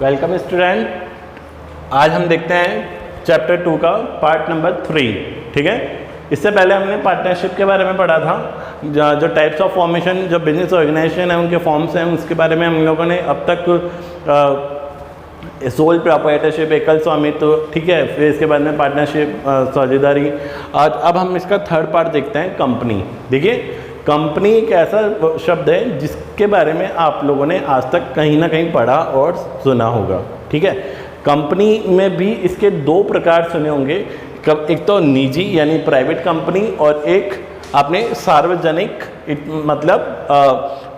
Welcome student. आज हम देखते हैं चैप्टर 2 का पार्ट नंबर 3। ठीक है, इससे पहले हमने पार्टनरशिप के बारे में पढ़ा था, जो टाइप्स ऑफ फॉर्मेशन, जो बिजनेस ऑर्गेनाइजेशन है उनके फॉर्म्स हैं, उसके बारे में हम लोगों ने अब तक सोल प्रोप्राइटरशिप, एकल स्वामित्व, ठीक है, फिर इसके बाद में पार्टनरशिप, साझेदारी। आज अब हम इसका थर्ड पार्ट देखते हैं, कंपनी। देखिए, कंपनी एक ऐसा शब्द है जिसके बारे में आप लोगों ने आज तक कहीं ना कहीं पढ़ा और सुना होगा। ठीक है, कंपनी में भी इसके दो प्रकार सुने होंगे, एक तो निजी यानी प्राइवेट कंपनी और एक आपने सार्वजनिक मतलब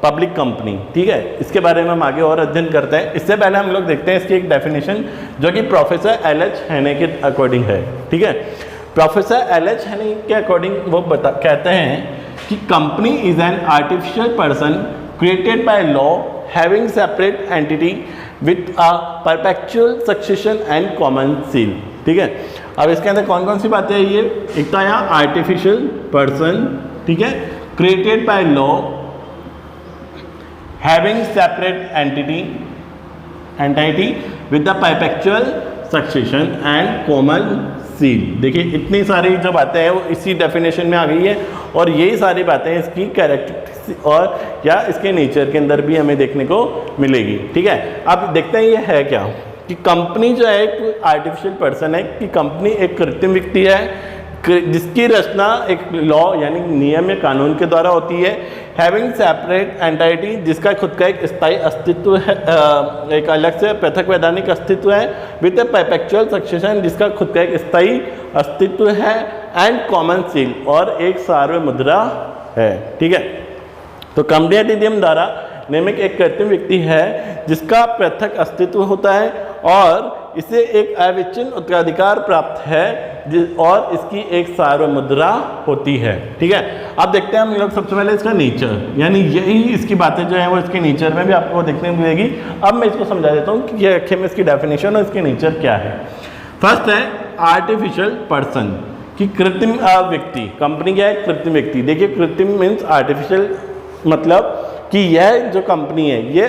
पब्लिक कंपनी। ठीक है, इसके बारे में हम आगे और अध्ययन करते हैं। इससे पहले हम लोग देखते हैं इसकी एक डेफिनेशन जो कि प्रोफेसर एल.एच. हेने के अकॉर्डिंग है। ठीक है, प्रोफेसर एल.एच. हेने के अकॉर्डिंग वो कहते हैं कि company is an artificial person created by law having separate entity with a perpetual succession and common seal. ठीक है, अब इसके अंदर कौन कौन सी बातें हैं? ये एक तो यहाँ आर्टिफिशियल पर्सन, ठीक है, created by law having separate entity with the perpetual succession and common seal. देखिए, इतनी सारी जो बातें हैं वो इसी डेफिनेशन में आ गई है और यही सारी बातें इसकी कैरेक्टरिस्टिक्स और या इसके नेचर के अंदर भी हमें देखने को मिलेगी। ठीक है, अब देखते हैं ये है क्या, कि कंपनी जो है एक आर्टिफिशियल पर्सन है, कि कंपनी एक कृत्रिम व्यक्ति है जिसकी रचना एक लॉ यानी नियम या कानून के द्वारा होती है। हैविंग सेपरेट एंटिटी, जिसका खुद का एक स्थायी अस्तित्व है, एक अलग से पृथक वैधानिक अस्तित्व है। विद ए परपेचुअल सक्सेशन, जिसका खुद का एक स्थायी अस्तित्व है। एंड कॉमन सील, और एक सार्वभौम मुद्रा है। ठीक है, तो कंपनी अधिनियम द्वारा नियमित एक कृत्रिम व्यक्ति है जिसका पृथक अस्तित्व होता है और इसे एक अविच्छिन्न उत्तराधिकार प्राप्त है और इसकी एक सार्वभौम मुद्रा होती है। ठीक है, अब देखते हैं हम लोग सबसे पहले इसका नेचर, यानी यही इसकी बातें जो है वो इसके नेचर में भी आपको देखने को मिलेगी। अब मैं इसको समझा देता हूँ कि ये आखिर में इसकी डेफिनेशन और इसके नेचर क्या है। फर्स्ट है आर्टिफिशियल पर्सन, कि कृत्रिम व्यक्ति। कंपनी क्या है? कृत्रिम व्यक्ति। देखिए, कृत्रिम मीन्स आर्टिफिशियल, मतलब कि यह जो कंपनी है ये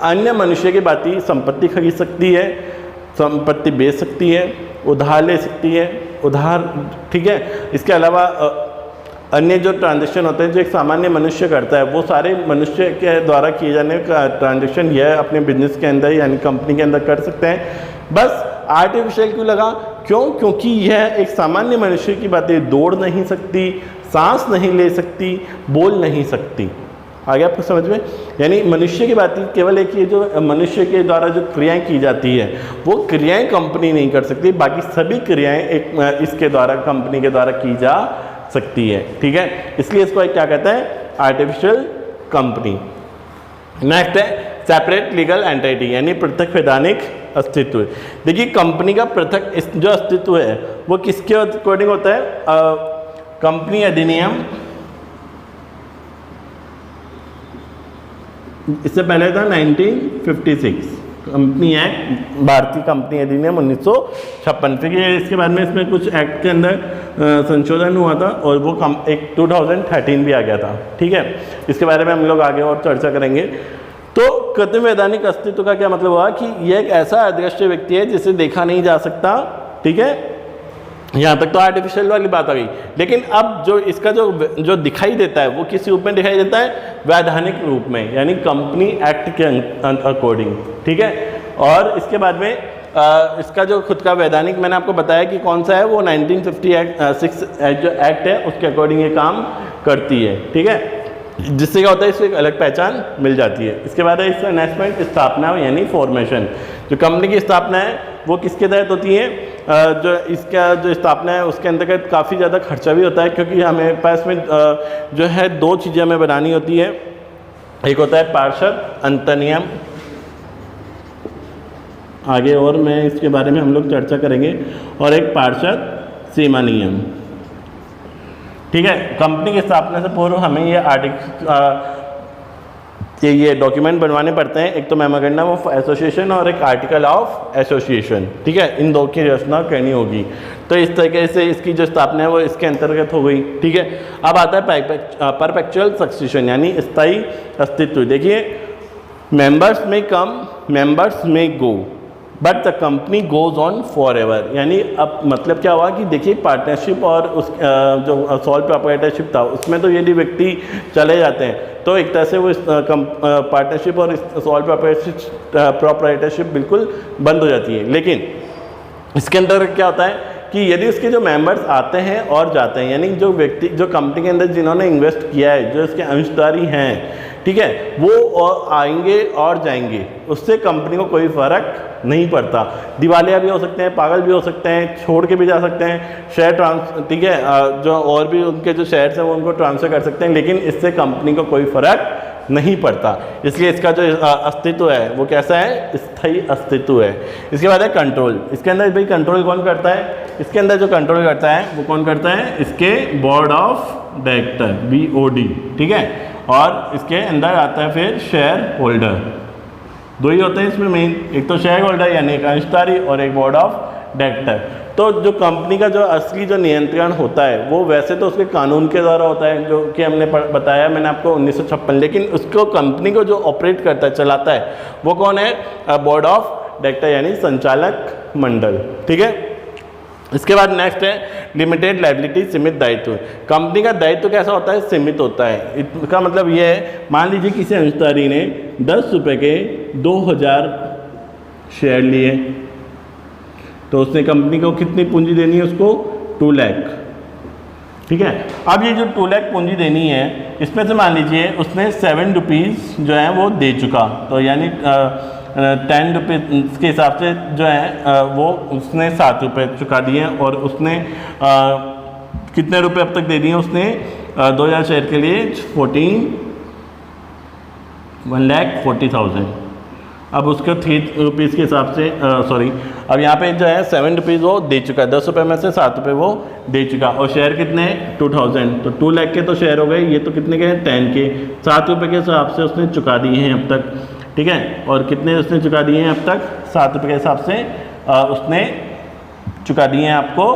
अन्य मनुष्य की बाती संपत्ति खरीद सकती है, संपत्ति बेच सकती है, उधार ले सकती है, उधार, ठीक है। इसके अलावा अन्य जो ट्रांजैक्शन होते हैं जो एक सामान्य मनुष्य करता है, वो सारे मनुष्य के द्वारा किए जाने का ट्रांजैक्शन यह अपने बिजनेस के अंदर यानी कंपनी के अंदर कर सकते हैं। बस आर्टिफिशियल क्यों लगा? क्योंकि यह एक सामान्य मनुष्य की बातें दौड़ नहीं सकती, सांस नहीं ले सकती, बोल नहीं सकती। आगे आपको समझ में, यानी मनुष्य की बात केवल एक, ये जो मनुष्य के द्वारा जो क्रियाएं की जाती है वो क्रियाएं कंपनी नहीं कर सकती, बाकी सभी क्रियाएं एक इसके द्वारा, कंपनी के द्वारा की जा सकती है। ठीक है, इसलिए इसको क्या कहते हैं? Artificial company. नेक्स्ट है सेपरेट लीगल एंटिटी, यानी पृथक वैधानिक अस्तित्व। देखिए, कंपनी का पृथक जो अस्तित्व है वो किसके अकॉर्डिंग होता है? कंपनी अधिनियम, इससे पहले था 1956 कंपनी एक्ट, भारतीय कंपनी अधिनियम 1956। फिर ये इसके बाद में इसमें कुछ एक्ट के अंदर संशोधन हुआ था और वो एक 2013 भी आ गया था। ठीक है, इसके बारे में हम लोग आगे और चर्चा करेंगे। तो कृत्रिम वैधानिक अस्तित्व का क्या मतलब हुआ कि यह एक ऐसा अदृश्य व्यक्ति है जिसे देखा नहीं जा सकता। ठीक है, यहाँ तक तो आर्टिफिशियल वाली बात आ गई, लेकिन अब जो इसका जो दिखाई देता है वो किस रूप में दिखाई देता है? वैधानिक रूप में, यानी कंपनी एक्ट के अकॉर्डिंग। ठीक है, और इसके बाद में इसका जो खुद का वैधानिक मैंने आपको बताया कि कौन सा है, वो 1956 जो एक्ट है उसके अकॉर्डिंग ये काम करती है। ठीक है, जिससे क्या होता है, इसको एक अलग पहचान मिल जाती है। इसके बाद है इसका नेक्स्ट पॉइंट, स्थापना यानी फॉर्मेशन। जो कंपनी की स्थापना है वो किसके तहत होती है? जो इसका जो स्थापना है उसके अंतर्गत काफ़ी ज़्यादा खर्चा भी होता है, क्योंकि हमें पास में जो है दो चीज़ें हमें बनानी होती है। एक होता है पार्षद अंतर्नियम, आगे और मैं इसके बारे में हम लोग चर्चा करेंगे, और एक पार्षद सीमा नियम। ठीक है, कंपनी की स्थापना से पूर्व हमें ये डॉक्यूमेंट बनवाने पड़ते हैं, एक तो मेमोरेंडम ऑफ एसोसिएशन और एक आर्टिकल ऑफ एसोसिएशन। ठीक है, इन दो की रचना करनी होगी। तो इस तरीके से इसकी जो स्थापना है वो इसके अंतर्गत हो गई। ठीक है, अब आता है परपेचुअल सक्सेशन यानी स्थायी अस्तित्व। देखिए, मेंबर्स में कम, मेंबर्स में go, but the company goes on forever. यानी अब मतलब क्या हुआ कि देखिए पार्टनरशिप और उस जो सॉल प्रोप्राइटरशिप था उसमें तो यदि व्यक्ति चले जाते हैं तो एक तरह से वो पार्टनरशिप और सॉल प्रोप्राइटरशिप बिल्कुल बंद हो जाती है। लेकिन इसके अंदर क्या होता है कि यदि उसके जो मेंबर्स आते हैं और जाते हैं, यानी जो व्यक्ति जो कंपनी के अंदर जिन्होंने इन्वेस्ट किया है, जो इसके अंशधारी हैं, ठीक है, वो और आएंगे और जाएंगे, उससे कंपनी को कोई फ़र्क नहीं पड़ता। दिवालिया भी हो सकते हैं, पागल भी हो सकते हैं, छोड़ के भी जा सकते हैं, शेयर ठीक है, जो और भी उनके जो शेयर्स हैं वो उनको ट्रांसफ़र कर सकते हैं, लेकिन इससे कंपनी को कोई फ़र्क नहीं पड़ता। इसलिए इसका जो अस्तित्व है वो कैसा है, स्थायी अस्तित्व है। इसके बाद है कंट्रोल। इसके अंदर भाई कंट्रोल कौन करता है, इसके अंदर जो कंट्रोल करता है वो कौन करता है, इसके बोर्ड ऑफ डायरेक्टर, BOD, ठीक है, और इसके अंदर आता है फिर शेयर होल्डर। दो ही होते हैं इसमें मेन, एक तो शेयर होल्डर यानी एक अंशधारी और एक बोर्ड ऑफ डायरेक्टर। तो जो कंपनी का जो असली जो नियंत्रण होता है वो वैसे तो उसके कानून के द्वारा होता है, जो कि हमने बताया मैंने आपको 1956, लेकिन उसको कंपनी को जो ऑपरेट करता है, चलाता है, वो कौन है, बोर्ड ऑफ डायरेक्टर यानी संचालक मंडल, ठीक है। इसके बाद नेक्स्ट है लिमिटेड लायबिलिटी, सीमित दायित्व। कंपनी का दायित्व कैसा होता है, सीमित होता है। इसका मतलब ये है, मान लीजिए किसी अंशधारी ने 10 रुपये के 2000 शेयर लिए, तो उसने कंपनी को कितनी पूंजी देनी है, उसको 2 लाख, ठीक है। अब ये जो 2 लाख पूंजी देनी है, इसमें से मान लीजिए उसने 7 रुपीज़ जो है वो दे चुका, तो यानी 10 रुपीज़ के हिसाब से जो है वो उसने 7 रुपये चुका दिए हैं, और उसने कितने रुपए अब तक दे दिए उसने 2000 शेयर के लिए 1,40,000। अब उसके 3 रुपीज़ के हिसाब से अब यहाँ पे जो है 7 रुपीज़ वो दे चुका है, 10 रुपये में से 7 रुपये वो दे चुका, और शेयर कितने 2000, तो 2 लाख के तो शेयर हो गए, ये तो कितने के हैं 10 के, 7 रुपये के हिसाब से उसने चुका दिए हैं अब तक, ठीक है। और कितने उसने चुका दिए हैं अब तक, 7 रुपये के हिसाब से उसने चुका दिए हैं आपको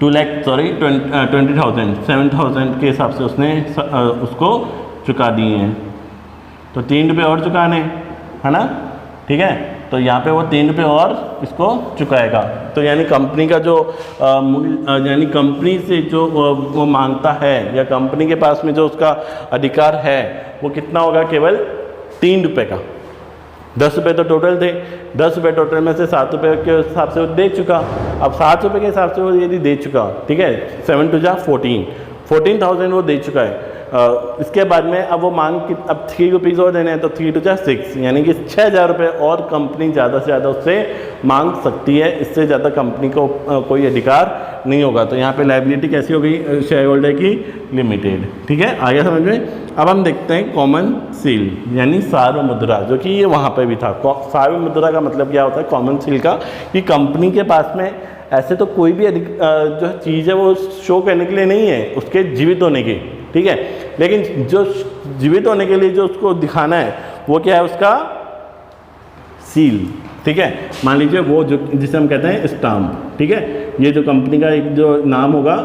20,000 7,000 के हिसाब से उसने उसको चुका दिए हैं, तो 3 रुपये और चुकाने, है ना, ठीक है। तो यहाँ पे वो 3 रुपये और इसको चुकाएगा, तो यानी कंपनी का जो यानी कंपनी से जो वो मांगता है, या कंपनी के पास में जो उसका अधिकार है वो कितना होगा, केवल 3 रुपये का। 10 रुपये तो टोटल थे, 10 रुपये टोटल में से 7 रुपये के हिसाब से वो दे चुका। अब 7 रुपये के हिसाब से वो यदि दे चुका, ठीक है, 7 2 जा 14,000 वो दे चुका है। इसके बाद में अब वो मांग कि अब 3 रुपीज़ और देने हैं, तो 3 2 जा 6, यानी कि 6,000 रुपये और कंपनी ज़्यादा से ज़्यादा उससे मांग सकती है, इससे ज़्यादा कंपनी को कोई अधिकार नहीं होगा। तो यहाँ पे लायबिलिटी कैसी हो गई, शेयर होल्डर की लिमिटेड, ठीक है, आगे समझ में। अब हम देखते हैं कॉमन सील यानी सार्वमुद्रा, जो कि ये वहाँ पे भी था। सार्वमुद्रा का मतलब क्या होता है कॉमन सील का, कि कंपनी के पास में ऐसे तो कोई भी जो चीज़ है वो शो करने के लिए नहीं है, उसके जीवित होने की, ठीक है, लेकिन जो जीवित होने के लिए जो उसको दिखाना है वो क्या है, उसका सील, ठीक है। मान लीजिए वो जो जिसे हम कहते हैं स्टाम्प, ठीक है, ये जो कंपनी का एक जो नाम होगा,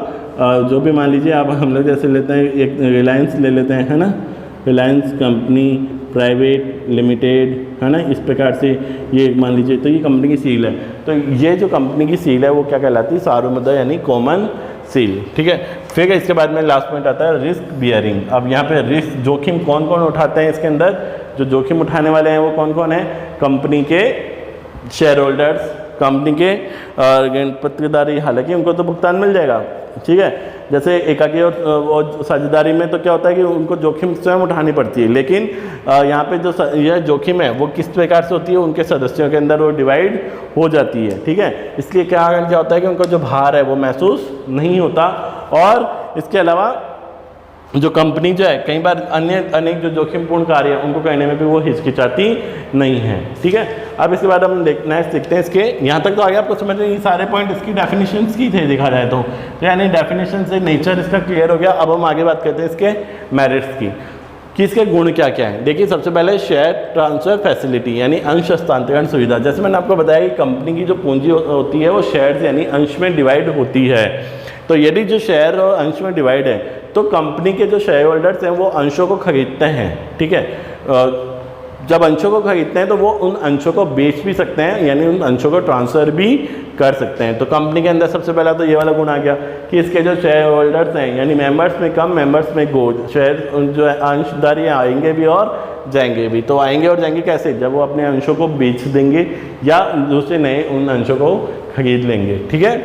जो भी मान लीजिए आप हम लोग जैसे लेते हैं, एक रिलायंस ले लेते हैं, है ना, रिलायंस कंपनी प्राइवेट लिमिटेड, है ना, इस प्रकार से ये मान लीजिए, तो ये कंपनी की सील है। तो ये जो कंपनी की सील है वो क्या कहलाती है, सार्वमुद्रा यानी कॉमन सील, ठीक है। फिर इसके बाद में लास्ट पॉइंट आता है रिस्क बियरिंग। अब यहाँ पे रिस्क जोखिम कौन कौन उठाते हैं, इसके अंदर जो जोखिम उठाने वाले हैं वो कौन कौन है, कंपनी के शेयर होल्डर्स, कंपनी के पत्रधारी, हालांकि उनको तो भुगतान मिल जाएगा, ठीक है। जैसे एकाकी और साझेदारी में तो क्या होता है कि उनको जोखिम स्वयं उठानी पड़ती है, लेकिन यहाँ पे जो यह जोखिम है वो किस प्रकार से होती है, उनके सदस्यों के अंदर वो डिवाइड हो जाती है, ठीक है। इसलिए क्या होता है कि उनको जो भार है वो महसूस नहीं होता, और इसके अलावा जो कंपनी जो है कई बार अनेक जो जोखिमपूर्ण कार्य है उनको करने में भी वो हिचकिचाती नहीं है, ठीक है। अब इसके बाद हम नेक्स्ट देखते हैं इसके, यहाँ तक तो आगे आपको समझ में, ये सारे पॉइंट इसकी डेफिनेशंस की थे देखा जाए तो यानी डेफिनेशन से नेचर इसका क्लियर हो गया। अब हम आगे बात करते हैं इसके मेरिट्स की, कि इसके गुण क्या क्या है। देखिए सबसे पहले शेयर ट्रांसफर फैसिलिटी यानी अंश हस्तांतरण सुविधा। जैसे मैंने आपको बताया कि कंपनी की जो पूंजी होती है वो शेयर्स यानी अंश में डिवाइड होती है, तो यदि जो शेयर और अंश में डिवाइड है तो कंपनी के जो शेयर होल्डर्स हैं वो अंशों को खरीदते हैं, ठीक है। जब अंशों को खरीदते हैं तो वो उन अंशों को बेच भी सकते हैं, यानी उन अंशों को ट्रांसफ़र भी कर सकते हैं। तो कंपनी के अंदर सबसे पहला तो ये वाला गुण आ गया कि इसके जो शेयर होल्डर्स हैं, यानी मेंबर्स में कम मेंबर्स में गो, शेयर जो है अंशधारी आएंगे भी और जाएंगे भी। तो आएंगे और जाएंगे कैसे? जब वो अपने अंशों को बेच देंगे या दूसरे नए उन अंशों को खरीद लेंगे। ठीक है,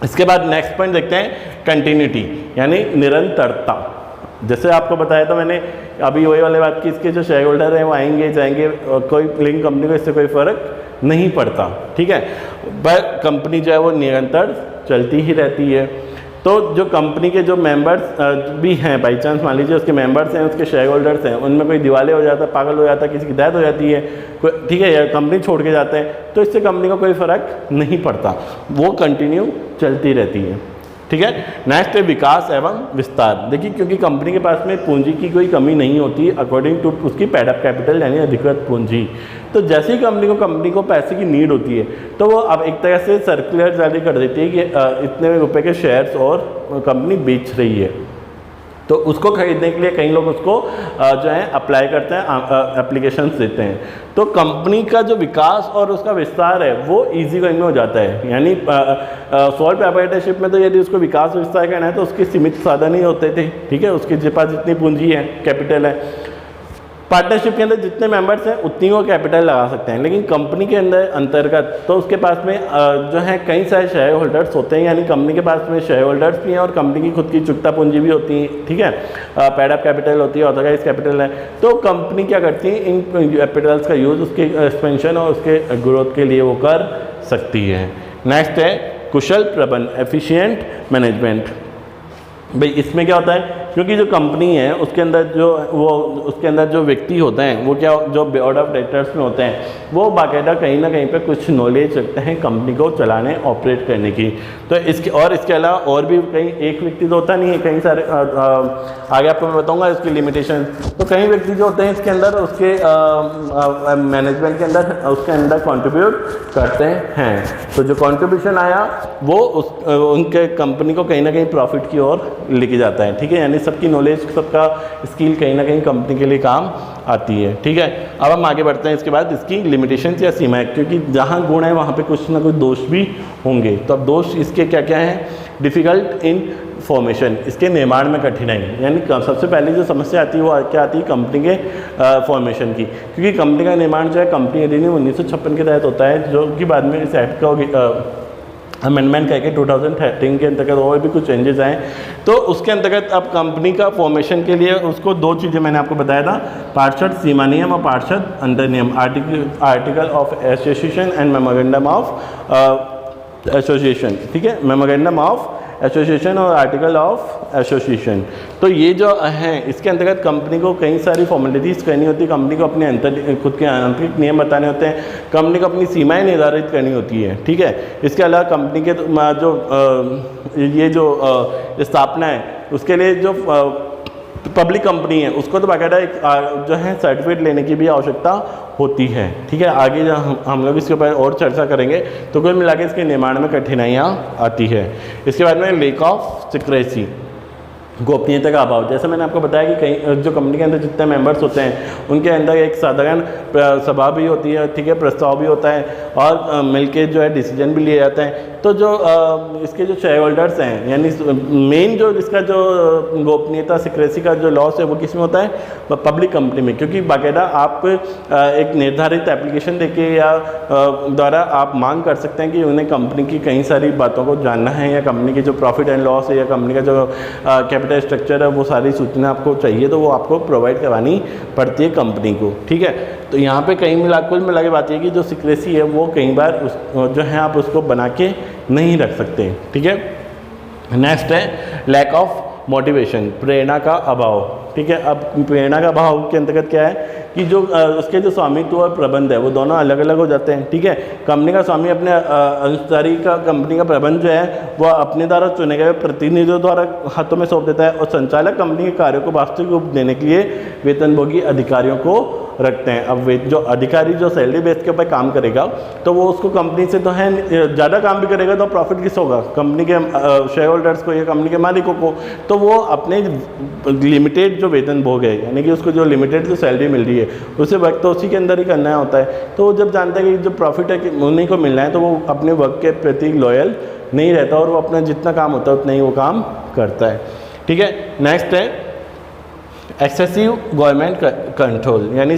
इसके बाद नेक्स्ट पॉइंट देखते हैं, कंटिन्यूटी यानी निरंतरता। जैसे आपको बताया था मैंने अभी वही वाली बात की, इसके जो शेयर होल्डर हैं वो आएंगे जाएंगे, कोई लिंक कंपनी को इससे कोई फ़र्क नहीं पड़ता। ठीक है, पर कंपनी जो है वो निरंतर चलती ही रहती है। तो जो कंपनी के जो मेंबर्स भी हैं, बाई चांस मान लीजिए उसके मेंबर्स हैं, उसके शेयर होल्डर्स हैं, उनमें कोई दिवाले हो जाता है, पागल हो जाता है, किसी की डेथ हो जाती है, ठीक है, या कंपनी छोड़ के जाते हैं, तो इससे कंपनी को कोई फ़र्क नहीं पड़ता, वो कंटिन्यू चलती रहती है। ठीक है, नेक्स्ट है विकास एवं विस्तार। देखिए, क्योंकि कंपनी के पास में पूंजी की कोई कमी नहीं होती अकॉर्डिंग टू उसकी पेड अप कैपिटल यानी अधिकृत पूंजी। तो जैसे ही कंपनी को पैसे की नीड होती है तो वो अब एक तरह से सर्कुलर जारी कर देती है कि इतने रुपए के शेयर्स और कंपनी बेच रही है। तो उसको खरीदने के लिए कई लोग उसको जो है अप्लाई करते हैं, एप्लीकेशंस देते हैं। तो कंपनी का जो विकास और उसका विस्तार है वो इजी गोइंग में हो जाता है। यानी सॉल्ट प्रोप्राइटरशिप में तो यदि उसको विकास विस्तार करना है तो उसके सीमित साधन ही होते थे। ठीक है, उसके पास जितनी पूंजी है, कैपिटल है। पार्टनरशिप के अंदर जितने मेंबर्स हैं उतनी वो कैपिटल लगा सकते हैं, लेकिन कंपनी के अंदर अंतर्गत तो उसके पास में जो है कई सारे शेयर होल्डर्स होते हैं, यानी कंपनी के पास में शेयर होल्डर्स भी हैं और कंपनी की खुद की चुकता पूंजी भी होती है। ठीक है, पेड अप कैपिटल होती है, ऑथराइज कैपिटल है। तो कंपनी क्या करती है, इन कैपिटल्स का यूज़ उसके एक्सपेंशन और उसके ग्रोथ के लिए वो कर सकती है। नेक्स्ट है कुशल प्रबंधन, एफिशिएंट मैनेजमेंट। भाई इसमें क्या होता है, क्योंकि जो कंपनी है उसके अंदर जो व्यक्ति होते हैं वो क्या, जो बोर्ड ऑफ डायरेक्टर्स में होते हैं वो बाकायदा कहीं ना कहीं पे कुछ नॉलेज रखते हैं कंपनी को चलाने, ऑपरेट करने की। तो इसके अलावा और भी कई, एक व्यक्ति तो होता नहीं है, कई सारे आगे आपको मैं बताऊंगा इसकी लिमिटेशन। तो कई व्यक्ति जो होते हैं इसके अंदर उसके मैनेजमेंट के अंदर उसके अंदर कंट्रीब्यूट करते हैं। तो जो कंट्रीब्यूशन आया वो उनके कंपनी को कहीं ना कहीं प्रॉफिट की ओर लेके जाता है। ठीक है, यानी सबकी नॉलेज, सबका स्किल कहीं ना कहीं कंपनी के लिए काम आती है। ठीक है, अब हम आगे बढ़ते हैं। इसके बाद इसकी लिमिटेशन या सीमाएं, क्योंकि जहाँ गुण है वहाँ पे कुछ ना कुछ दोष भी होंगे। तो अब दोष इसके क्या क्या हैं? डिफ़िकल्ट इन फॉर्मेशन, इसके निर्माण में कठिनाई, यानी सबसे पहले जो समस्या आती है वो क्या आती है, कंपनी के फॉर्मेशन की। क्योंकि कंपनी का निर्माण जो है कंपनी अधिनियम 1956 के तहत होता है, जो कि बाद में इस एक्ट का अमेंडमेंट करके 2013 के अंतर्गत और भी कुछ चेंजेस आए। तो उसके अंतर्गत अब कंपनी का फॉर्मेशन के लिए उसको दो चीज़ें मैंने आपको बताया था, पार्षद सीमा नियम और पार्षद अंतर नियम, article of association and memorandum of association. ठीक है, मेमोरेंडम ऑफ एसोसिएशन और आर्टिकल ऑफ एसोसिएशन। तो ये जो हैं इसके अंतर्गत कंपनी को कई सारी फॉर्मेलिटीज़ करनी होती है, कंपनी को अपने खुद के आंतरिक नियम बताने होते हैं, कंपनी को अपनी सीमाएं निर्धारित करनी होती है। ठीक है, इसके अलावा कंपनी के जो स्थापना है उसके लिए जो पब्लिक कंपनी है उसको तो बाकायदा एक जो है सर्टिफिकेट लेने की भी आवश्यकता होती है। ठीक है, आगे जब हम लोग इसके ऊपर और चर्चा करेंगे तो कुल मिला के इसके निर्माण में कठिनाइयाँ आती है। इसके बाद में लेक ऑफ सिक्रेसी, गोपनीयता का अभाव। जैसे मैंने आपको बताया कि कई जो कंपनी के अंदर जितने मेंबर्स होते हैं उनके अंदर एक साधारण सभा भी होती है। ठीक है, प्रस्ताव भी होता है और मिलके जो है डिसीजन भी लिए जाते हैं। तो जो इसके जो शेयर होल्डर्स हैं, यानी मेन जो इसका जो गोपनीयता सिक्रेसी का जो लॉस है वो किस में होता है, पब्लिक कंपनी में। क्योंकि बाकायदा आप एक निर्धारित एप्लीकेशन देके या द्वारा आप मांग कर सकते हैं कि उन्हें कंपनी की कई सारी बातों को जानना है, या कंपनी की जो प्रॉफिट एंड लॉस है या कंपनी का जो कैपिटल स्ट्रक्चर है वो सारी सूचना आपको चाहिए तो वो आपको प्रोवाइड करवानी पड़ती है कंपनी को। ठीक है, तो यहाँ पे कुल मिला के बात है कि जो सिक्रेसी है वो कई बार जो है आप उसको बना के नहीं रख सकते। ठीक है, नेक्स्ट है लैक ऑफ मोटिवेशन, प्रेरणा का अभाव। ठीक है, अब प्रेरणा का अभाव के अंतर्गत क्या है कि जो उसके जो स्वामित्व और प्रबंध है वो दोनों अलग अलग हो जाते हैं। ठीक है, कंपनी का स्वामी अपने अंशधारी का कंपनी का प्रबंध जो है वो अपने द्वारा चुने गए प्रतिनिधियों द्वारा हाथों में सौंप देता है, और संचालक कंपनी के कार्यों को वास्तविक रूप देने के लिए वेतनभोगी अधिकारियों को रखते हैं। अब वे जो अधिकारी जो सैलरी बेस के ऊपर काम करेगा तो वो उसको कंपनी से तो है ज़्यादा काम भी करेगा तो प्रॉफिट किस होगा, कंपनी के शेयर होल्डर्स को या कंपनी के मालिकों को। तो वो अपने लिमिटेड जो वेतन भोग है, यानी कि उसको जो लिमिटेड जो सैलरी मिल रही है उसे वर्क तो उसी के अंदर ही करना होता है। तो वो जब जानता है कि जो प्रॉफिट है कि उन्हीं को मिलना है तो वो अपने वर्क के प्रति लॉयल नहीं रहता और वो अपना जितना काम होता है उतना ही वो काम करता है। ठीक है, नेक्स्ट है एक्सेसिव गवर्नमेंट कंट्रोल, यानी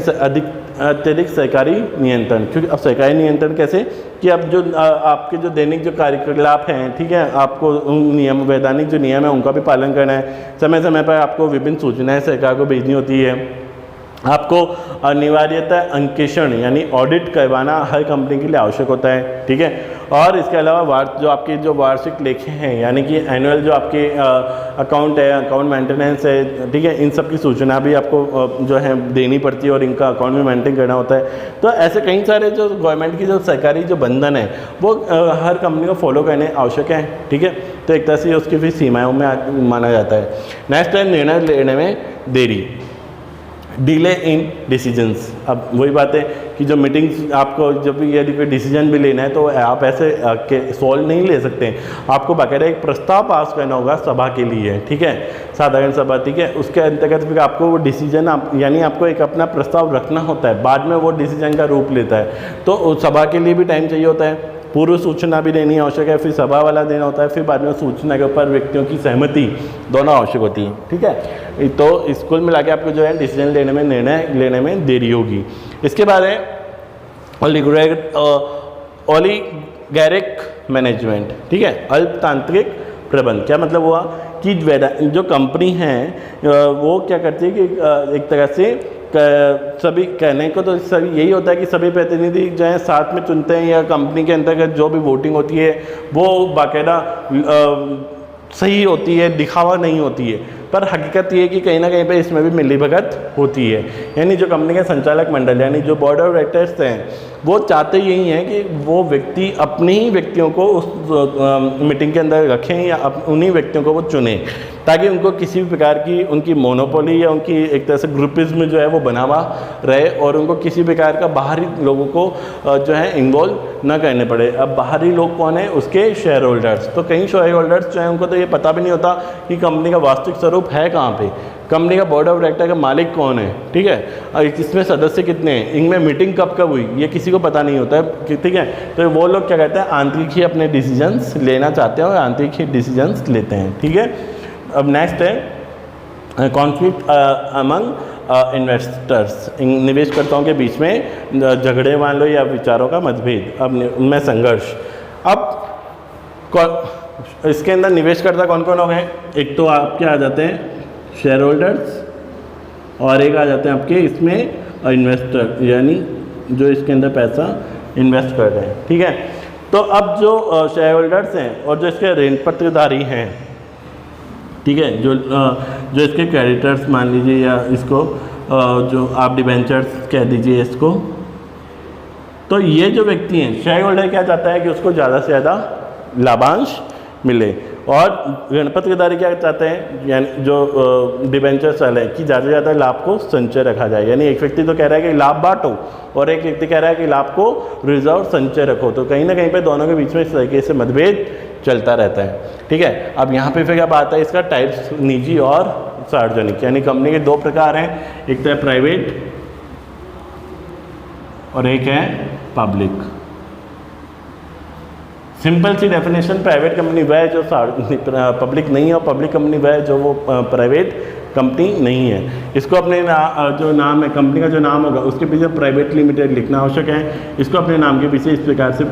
अत्यधिक सरकारी नियंत्रण। क्योंकि अब सरकारी नियंत्रण कैसे कि अब जो आपके जो दैनिक जो कार्यकलाप हैं, ठीक है, आपको उन नियम वैधानिक जो नियम है उनका भी पालन करना है। समय समय पर आपको विभिन्न सूचनाएं सरकार को भेजनी होती है। आपको अनिवार्यतः अंकेक्षण यानी ऑडिट करवाना हर कंपनी के लिए आवश्यक होता है। ठीक है, और इसके अलावा जो आपके जो वार्षिक लेखे हैं यानी कि एनुअल जो आपके अकाउंट है, अकाउंट मेंटेनेंस है, ठीक है, इन सब की सूचना भी आपको जो है देनी पड़ती है और इनका अकाउंट भी मेंटेन करना होता है। तो ऐसे कई सारे जो गवर्नमेंट की जो सरकारी जो बंधन है वो हर कंपनी को फॉलो करने आवश्यक है। ठीक है, तो एक तरह से उसकी भी सीमाओं में माना जाता है। नेक्स्ट है निर्णय लेने में देरी, डिले इन डिसीजंस। अब वही बात है कि जो मीटिंग्स आपको जब भी यदि कोई डिसीजन भी लेना है तो आप ऐसे के सॉल्व नहीं ले सकते, आपको बाकायदा एक प्रस्ताव पास करना होगा सभा के लिए। ठीक है, साधारण सभा, ठीक है, उसके अंतर्गत फिर आपको वो डिसीजन यानी आपको एक अपना प्रस्ताव रखना होता है, बाद में वो डिसीजन का रूप लेता है। तो सभा के लिए भी टाइम चाहिए होता है, पूर्व सूचना भी देनी आवश्यक है, फिर सभा वाला देना होता है, फिर बाद में सूचना के ऊपर व्यक्तियों की सहमति दोनों आवश्यक होती है। ठीक है, तो स्कूल में लाके आपको जो है डिसीजन लेने में, निर्णय लेने में देरी होगी। इसके बाद है ओलिगैरिक मैनेजमेंट। ठीक है, अल्पतांत्रिक प्रबंध। क्या मतलब हुआ कि जो कंपनी है वो क्या करती है कि एक तरह से सभी कहने को तो सभी यही होता है कि सभी प्रतिनिधि जो है साथ में चुनते हैं या कंपनी के अंतर्गत जो भी वोटिंग होती है वो बाकायदा सही होती है, दिखावा नहीं होती है। पर हकीकत ये है कि कहीं ना कहीं पे इसमें भी मिलीभगत होती है। यानी जो कंपनी के संचालक मंडल यानी जो बोर्ड ऑफ डायरेक्टर्स हैं वो चाहते यही हैं कि वो व्यक्ति अपने ही व्यक्तियों को उस मीटिंग के अंदर रखें या उन्हीं व्यक्तियों को वो चुनें, ताकि उनको किसी भी प्रकार की उनकी मोनोपोली या उनकी एक तरह से ग्रुपिज्म जो है वो बना हुआ रहे और उनको किसी प्रकार का बाहरी लोगों को जो है इन्वॉल्व न करने पड़े। अब बाहरी लोग कौन है, उसके शेयर होल्डर्स। तो कई शेयर होल्डर्स जो है उनको तो ये पता भी नहीं होता कि कंपनी का वास्तविक स्वरूप है कहाँ पे, कंपनी का बोर्ड ऑफ डायरेक्टर का मालिक कौन है। ठीक है, इसमें सदस्य कितने हैं, इनमें मीटिंग कब कब हुई, ये किसी को पता नहीं होता है। ठीक है, तो वो लोग क्या कहते हैं, आंतरिक ही अपने डिसीजंस लेना चाहते हैं और आंतरिक ही डिसीजंस लेते हैं। ठीक है, अब नेक्स्ट है कॉन्फ्लिक्ट अमंग इन्वेस्टर्स, निवेशकर्ताओं के बीच में झगड़े मान लो या विचारों का मतभेद, अब उनमें संघर्ष। अब इसके अंदर निवेशकर्ता कौन कौन हो गए, एक तो आपके आ जाते हैं शेयर होल्डर्स और एक आ जाते हैं आपके इसमें इन्वेस्टर, यानी जो इसके अंदर पैसा इन्वेस्ट कर रहे हैं। ठीक है, तो अब जो शेयर होल्डर्स हैं और जो इसके ऋण पत्रधारी हैं, ठीक है, जो इसके क्रेडिटर्स मान लीजिए या इसको जो आप डिबेंचर्स कह दीजिए इसको, तो ये जो व्यक्ति हैं शेयर होल्डर क्या चाहता है कि उसको ज़्यादा से ज़्यादा लाभांश मिले और ऋण पत्रधारी क्या चाहते हैं, यानी जो डिबेंचर्स वाले हैं कि ज़्यादा से ज़्यादा लाभ को संचय रखा जाए। यानी एक व्यक्ति तो कह रहा है कि लाभ बांटो और एक व्यक्ति कह रहा है कि लाभ को रिजर्व संचय रखो। तो कहीं ना कहीं पे दोनों के बीच में इस तरीके से मतभेद चलता रहता है। ठीक है, अब यहाँ पे फिर क्या बात है इसका टाइप्स, निजी और सार्वजनिक। यानी कंपनी के दो प्रकार हैं, एक तो है प्राइवेट और एक है पब्लिक। सिंपल सी डेफिनेशन, प्राइवेट कंपनी वह है जो पब्लिक नहीं है और पब्लिक कंपनी वह है जो वो प्राइवेट कंपनी नहीं है। इसको अपने जो नाम है कंपनी का जो नाम होगा उसके पीछे प्राइवेट लिमिटेड लिखना आवश्यक है। इसको अपने नाम के पीछे इस प्रकार से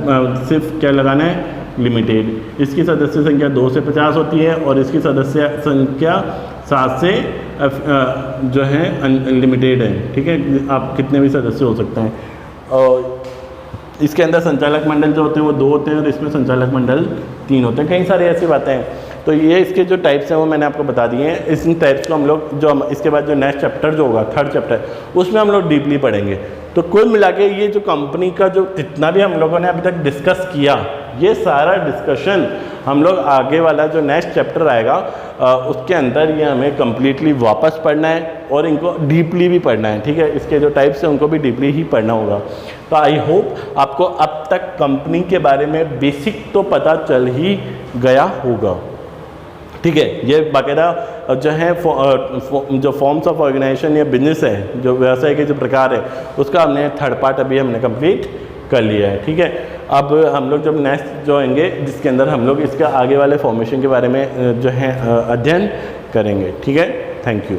सिर्फ क्या लगाना है, लिमिटेड। इसकी सदस्य संख्या 2 से 50 होती है और इसकी सदस्य संख्या 7 से जो है अनलिमिटेड है। ठीक है, आप कितने भी सदस्य हो सकते हैं। और इसके अंदर संचालक मंडल जो होते हैं वो 2 होते हैं और इसमें संचालक मंडल 3 होते हैं। कई सारी ऐसी बातें हैं। तो ये इसके जो टाइप्स हैं वो मैंने आपको बता दिए हैं। इस टाइप्स को हम लोग जो इसके बाद जो नेक्स्ट चैप्टर जो होगा, थर्ड चैप्टर, उसमें हम लोग डीपली पढ़ेंगे। तो कुल मिला के ये जो कंपनी का जो जितना भी हम लोगों ने अभी तक डिस्कस किया, ये सारा डिस्कशन हम लोग आगे वाला जो नेक्स्ट चैप्टर आएगा उसके अंदर ये हमें कम्प्लीटली वापस पढ़ना है और इनको डीपली भी पढ़ना है, ठीक है। इसके जो टाइप्स हैं उनको भी डीपली ही पढ़ना होगा। तो आई होप आपको अब तक कंपनी के बारे में बेसिक तो पता चल ही गया होगा, ठीक है। ये बाकायदा जो है जो फॉर्म्स ऑफ ऑर्गेनाइजेशन या बिजनेस है, जो व्यवसाय के जो प्रकार है, उसका हमने थर्ड पार्ट अभी हमने कंप्लीट कर लिया है, ठीक है। अब हम लोग जब नेक्स्ट जो आएंगे जिसके अंदर हम लोग इसका आगे वाले फॉर्मेशन के बारे में जो है अध्ययन करेंगे, ठीक है। Thank you.